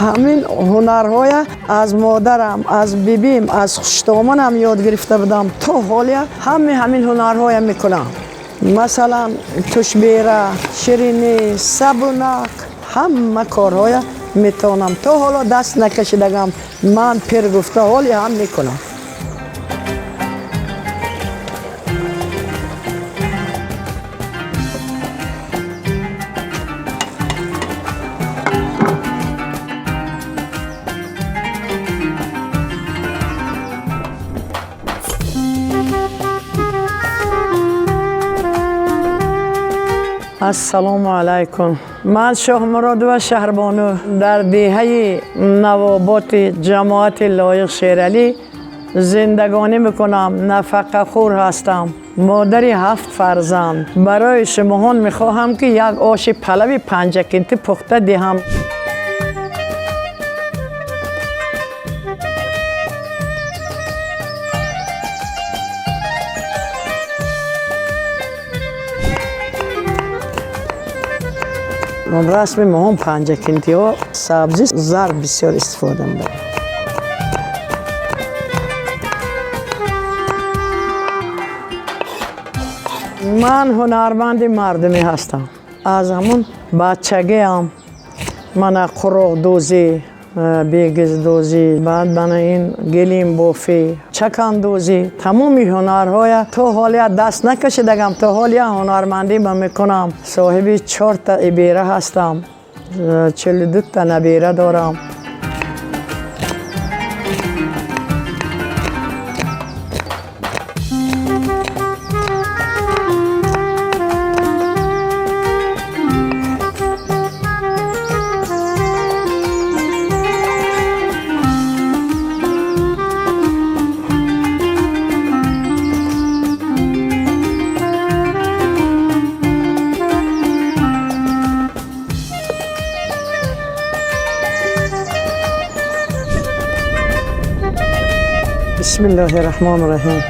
همین هنرهای از مادرم، از بیبیم، از خشتامانم یاد گرفته بودم تا حالی همین هنرهای میکنم. مثلا توشبیره، شیرینی، صابونک، همه کارهای میتونم. تا حالا دست نکشیدگم، من پیر گفته حالی هم میکنم. السلام علیکم. من شاه مراد و شهربانو در دهه نوابات جماعت لایق شیرعلی زندگانی میکنم. نفقه خور هستم. مادری 7 فرزند. برای شماهان میخواهم که یک آش پلو 5 کنتی پخته دهم. رسم مهم 5 کنتی ها سبزی زرد بسیار استفاده می‌کنم. من هنرمند مردمی هستم. از همون بچگیم من قروق دوزی، بیگز دوزی، بعد من این گلیم بافی، چکان دوزی، تمامی هنرهای تا حالی دست نکشیدم. تا حالی هنرمندی میکنم. صاحب 4 تا ابیره هستم. 42 تا نبیره دارم. بسم الله الرحمن الرحیم.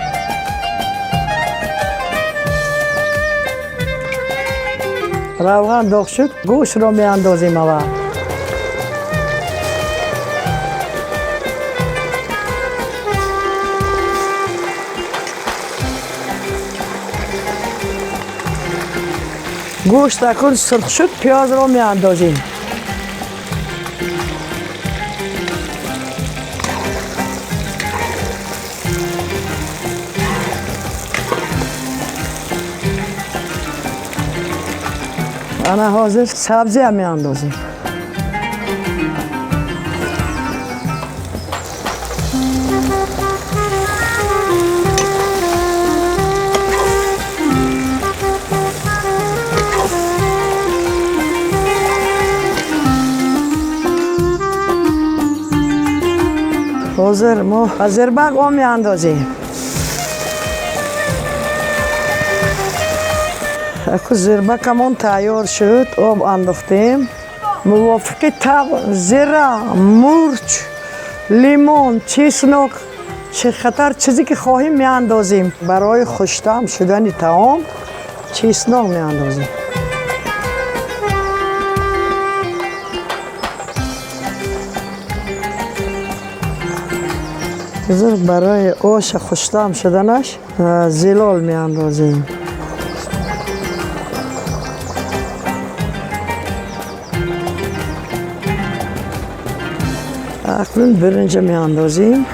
روغن داغ شد، گوشت را میاندازیم اول. گوشت اکنون سرخ شد، پیاز را میاندازیم. انا حاضر سبزی هم میاندازیم. حاضر ما زربق هم میاندازیم. اکو زربکمون تیار شد، آب انداختیم. موافق تب، زیره، مرچ، لیمون، چسناک، خطر چیزی که خواهیم میاندازیم. برای خوش‌طعم شدن طعام چسناک میاندازیم. برای آش خوش‌طعم شدنش زلال میاندازیم. اکنون برنج میاندازیم.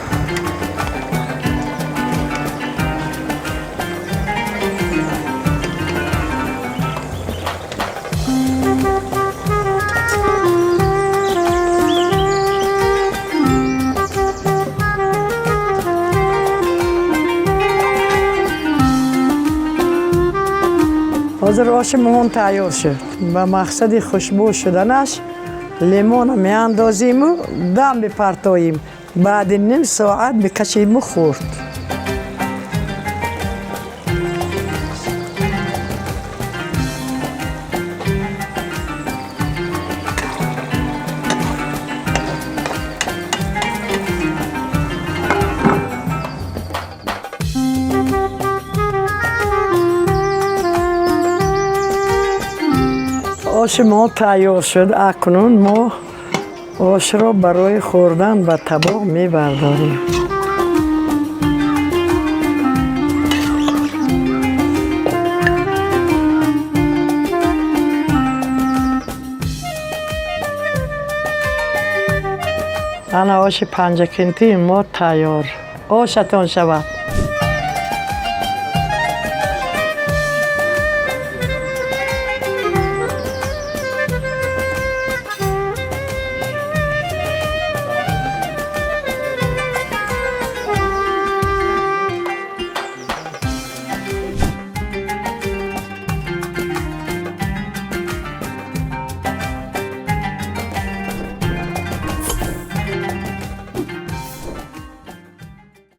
حاضر آش مهون تیار شد. به مقصد خوشبو شدنش لیمون میاندازیم و دم بپرتاییم. بعد نیم ساعت بکشیم و خورد. آش ما تیار شد. اکنون ما آش را برای خوردن به طبق میبرداریم. انا آش پنجکنتی ما تیار. آشتان شود.